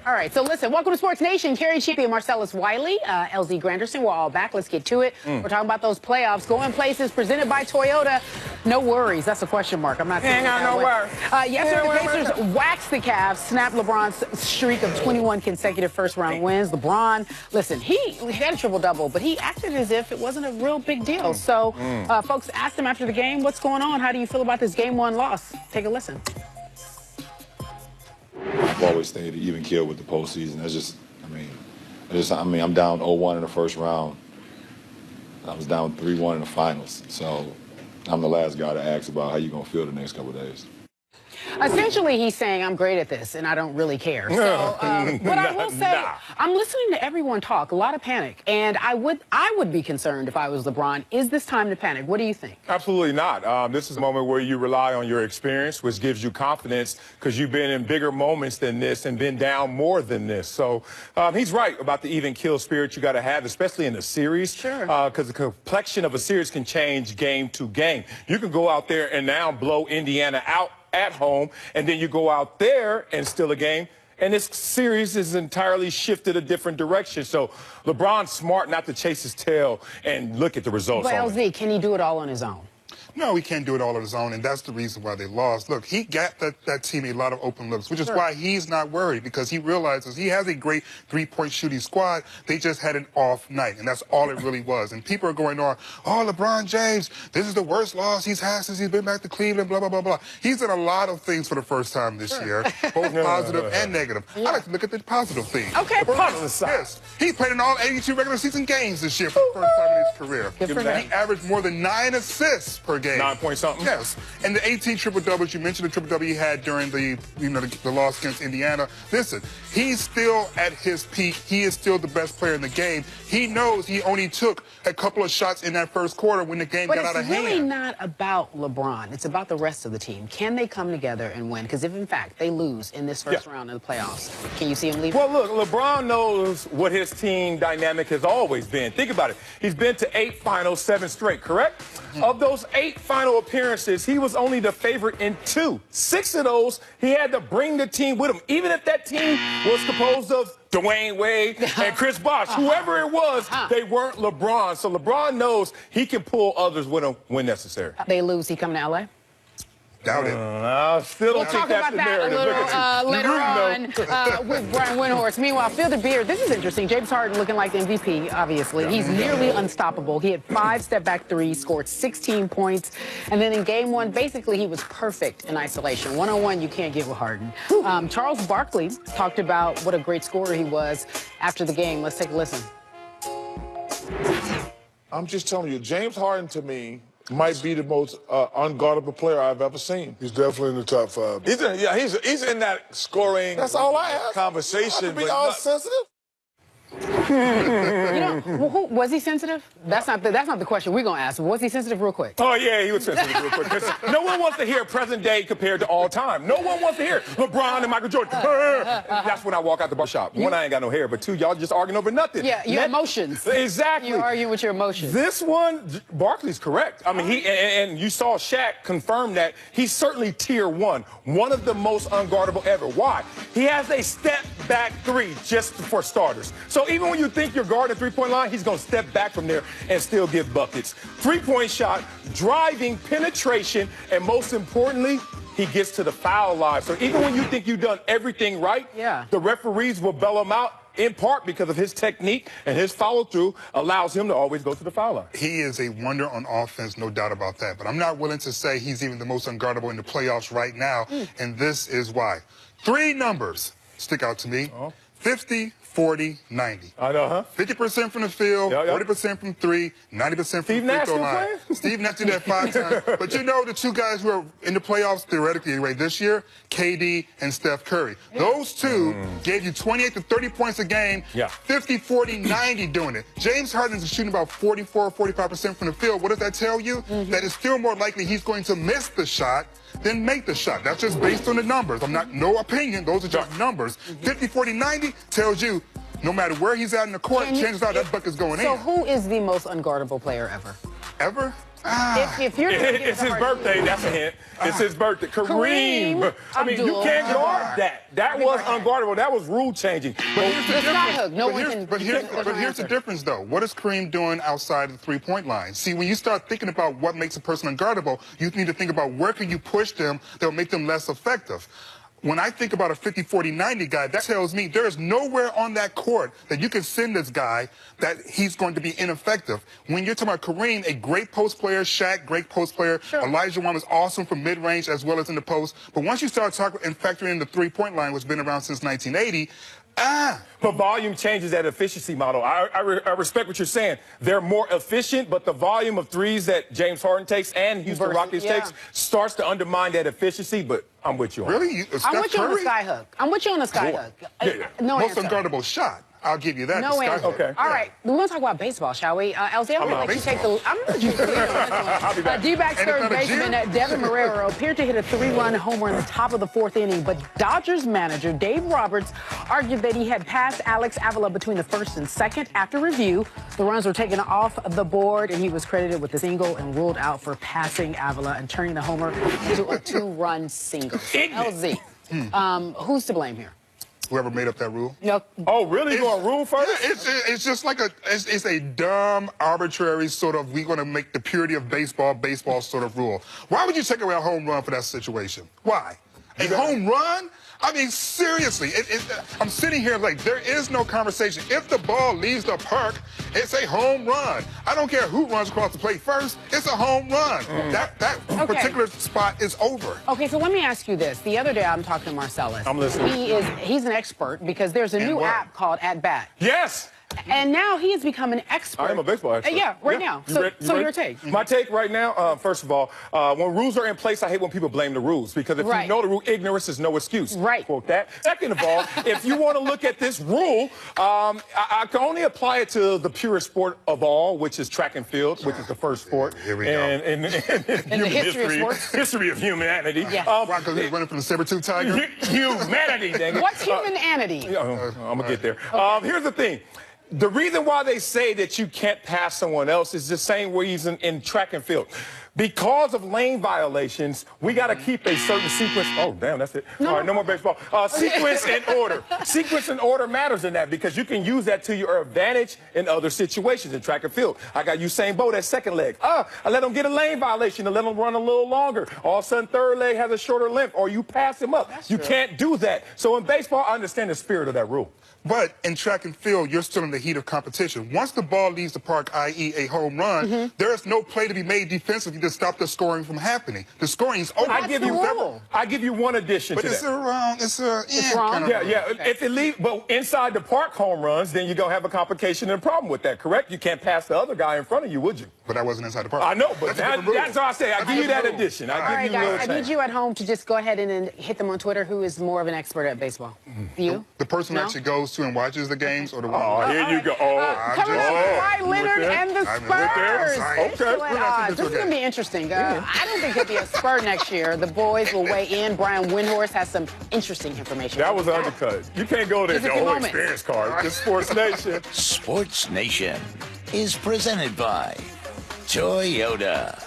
All right, so listen, welcome to Sports Nation. Kerry Champion, Marcellus Wiley, LZ Granderson. We're all back. Let's get to it. We're talking about those playoffs. Going places presented by Toyota. No worries. That's a question mark. I'm not saying that no worries. Yesterday, the Pacers waxed the Cavs, snapped LeBron's streak of 21 consecutive first-round wins. LeBron, listen, he had a triple-double, but he acted as if it wasn't a real big deal. So folks asked him after the game, what's going on? How do you feel about this Game 1 loss? Take a listen. I've always stayed even keel with the postseason. That's just, I mean, I'm down 0-1 in the first round. I was down 3-1 in the finals. So I'm the last guy to ask about how you're going to feel the next couple of days. Essentially, he's saying, I'm great at this, and I don't really care. So, but I will say, I'm listening to everyone talk, a lot of panic, and I would be concerned if I was LeBron. Is this time to panic? What do you think? Absolutely not. This is a moment where you rely on your experience, which gives you confidence because you've been in bigger moments than this and been down more than this. So he's right about the even kill spirit you got to have, especially in a series. Sure. Because the complexion of a series can change game to game. You can go out there and now blow Indiana out at home, and then you go out there and steal a game, and this series is entirely shifted a different direction. So LeBron's smart not to chase his tail and look at the results. But LZ, can he do it all on his own? No, he can't do it all on his own, and that's the reason why they lost. Look, he got that team a lot of open looks, which is why he's not worried, because he realizes he has a great three-point shooting squad. They just had an off night, and that's all it really was. And people are going on, oh, LeBron James, this is the worst loss he's had since he's been back to Cleveland, blah, blah, blah, blah. He's done a lot of things for the first time this year, both positive and negative. I like to look at the positive things. Okay, positive side. Yes, he played in all 82 regular season games this year for the first time in his career. Good for him. He averaged more than 9 assists per game. 9 point something. Yes, and the 18 triple-doubles, you mentioned the triple-double he had during the loss against Indiana. Listen, he's still at his peak. He is still the best player in the game. He knows he only took a couple of shots in that first quarter when the game got out of hand. But it's really not about LeBron. It's about the rest of the team. Can they come together and win? Because if, in fact, they lose in this first round of the playoffs, can you see him leaving? Well, look, LeBron knows what his team dynamic has always been. Think about it. He's been to 8 finals, 7 straight, correct? Of those 8 final appearances, he was only the favorite in 2. 6 of those, he had to bring the team with him. Even if that team was composed of Dwayne Wade and Chris Bosh, whoever it was, they weren't LeBron. So LeBron knows he can pull others with him when necessary. They lose, he come to L.A.? Doubt it. I still don't think that's the narrative. We'll talk about that a little later on with Brian Windhorst. Meanwhile, Phil DeBeer, this is interesting. James Harden looking like the MVP, obviously. He's nearly unstoppable. He had 5 step-back threes, scored 16 points. And then in Game 1, basically, he was perfect in isolation. One-on-one, you can't get with Harden. Charles Barkley talked about what a great scorer he was after the game. Let's take a listen. I'm just telling you, James Harden, to me, might be the most unguardable player I've ever seen. He's definitely in the top 5. He's in that scoring. That's all I have. Conversation. I be all sensitive. Was he sensitive? That's not the question we're going to ask. Was he sensitive real quick? Oh, yeah, he was sensitive real quick. Because no one wants to hear present day compared to all time. No one wants to hear LeBron and Michael Jordan. That's when I walk out the bar shop. One, I ain't got no hair, but 2, y'all just arguing over nothing. Yeah, your emotions. Exactly. You're arguing with your emotions. This one, Barkley's correct. I mean, and you saw Shaq confirm that he's certainly tier 1, one of the most unguardable ever. Why? He has a step-back 3 just for starters. So even when you think you're guarding three-point line, he's going to step back from there and still give buckets. Three-point shot, driving, penetration, and most importantly, he gets to the foul line. So even when you think you've done everything right, the referees will bail him out, in part because of his technique, and his follow-through allows him to always go to the foul line. He is a wonder on offense, no doubt about that. But I'm not willing to say he's even the most unguardable in the playoffs right now, and this is why. 3 numbers stick out to me. 50, 40, 90. I know, huh? 50% from the field, 40% from 3, 90% from the free throw line. Steve Nash did that 5 times. But you know the 2 guys who are in the playoffs theoretically anyway this year, KD and Steph Curry. Those 2 gave you 28 to 30 points a game, 50, 40, 90 doing it. James Harden is shooting about 44 or 45% from the field. What does that tell you? That it's still more likely he's going to miss the shot than make the shot. That's just based on the numbers. No opinion. Those are just numbers. 50, 40, 90 tells you no matter where he's at in the court, chances are that bucket's going in. So who is the most unguardable player ever? Ever? If you're it's his birthday, that's a hint. It's his birthday. Kareem. I mean, you can't guard that. That was unguardable. That was rule changing. But here's the difference. No one can. But here's the difference, though. What is Kareem doing outside of the three-point line? See, when you start thinking about what makes a person unguardable, you need to think about where can you push them that will make them less effective. When I think about a 50, 40, 90 guy, that tells me there is nowhere on that court that you can send this guy that he's going to be ineffective. When you're talking about Kareem, a great post player, Shaq, great post player, Elijah Wan was awesome from mid-range as well as in the post. But once you start talking and factoring in the three-point line, which has been around since 1980, But volume changes that efficiency model. I respect what you're saying. They're more efficient, but the volume of threes that James Harden takes and Houston Rockets takes starts to undermine that efficiency, but I'm with you on Really? I'm with you on the skyhook. I'm with you on the skyhook. No Most answer. unguardable shot. I'll give you that. No answer. Okay. All right. We want to talk about baseball, shall we? LZ, I'm going to let you take the... I'm going to let you clear on this one. D-backs third baseman Devin Marrero appeared to hit a 3-run homer in the top of the 4th inning, but Dodgers manager Dave Roberts argued that he had passed Alex Avila between the 1st and 2nd. After review, the runs were taken off the board, and he was credited with a single and ruled out for passing Avila and turning the homer into a 2-run single. LZ, who's to blame here? Whoever made up that rule. No. Oh, really? You going to rule first? Yeah, it's just like it's a dumb, arbitrary sort of, we're going to make the purity of baseball sort of rule. Why would you take away a home run for that situation? Why? A home run? I mean, seriously, I'm sitting here like there is no conversation. If the ball leaves the park, it's a home run. I don't care who runs across the plate first. It's a home run. That particular spot is over. Okay, so let me ask you this. The other day, I'm talking to Marcellus. I'm listening. He's an expert because there's a new app called At Bat. Yes. And now he has become an expert. I am a baseball expert. Yeah, right now. So your take? My take right now, first of all, when rules are in place, I hate when people blame the rules. Because if you know the rule, ignorance is no excuse. Right. Quote that. Second of all, if you want to look at this rule, I can only apply it to the purest sport of all, which is track and field, which is the first sport. Here we go. In the history of sports? History of humanity. Yeah. Why? Because he's running from the saber-tooth tiger? Humanity, dang it. What's humanity? I'm going to get there. Here's the thing. The reason why they say that you can't pass someone else is the same reason in track and field. Because of lane violations, we got to keep a certain sequence. Oh, damn, that's it. All right, no more baseball. Sequence and order. Sequence and order matters in that because you can use that to your advantage in other situations in track and field. I got Usain Bolt at second leg. I let him get a lane violation to let him run a little longer. All of a sudden, third leg has a shorter length, or you pass him up. You can't do that. So in baseball, I understand the spirit of that rule. But in track and field, you're still in the heat of competition. Once the ball leaves the park, i.e. a home run, there is no play to be made defensively to stop the scoring from happening. The scoring is over. I give you one addition to that. But it's wrong. Kind of If it leaves, but inside the park home runs, then you're going to have a complication and a problem with that, correct? You can't pass the other guy in front of you, would you? But that wasn't inside the park. I know, but that's why I say I give you that addition. All right, guys, I need you at home to just go ahead and hit them on Twitter. Who is more of an expert at baseball? You? The person who actually goes to and watches the games or the one? Oh, here you go. Coming up, Kawhi Leonard and the Spurs. Okay. This is going to be interesting. I don't think he'll be a Spur next year. The boys will weigh in. Brian Windhorst has some interesting information. That was undercut. You can't go there. The whole experience card. It's Sports Nation. Sports Nation is presented by Toyota.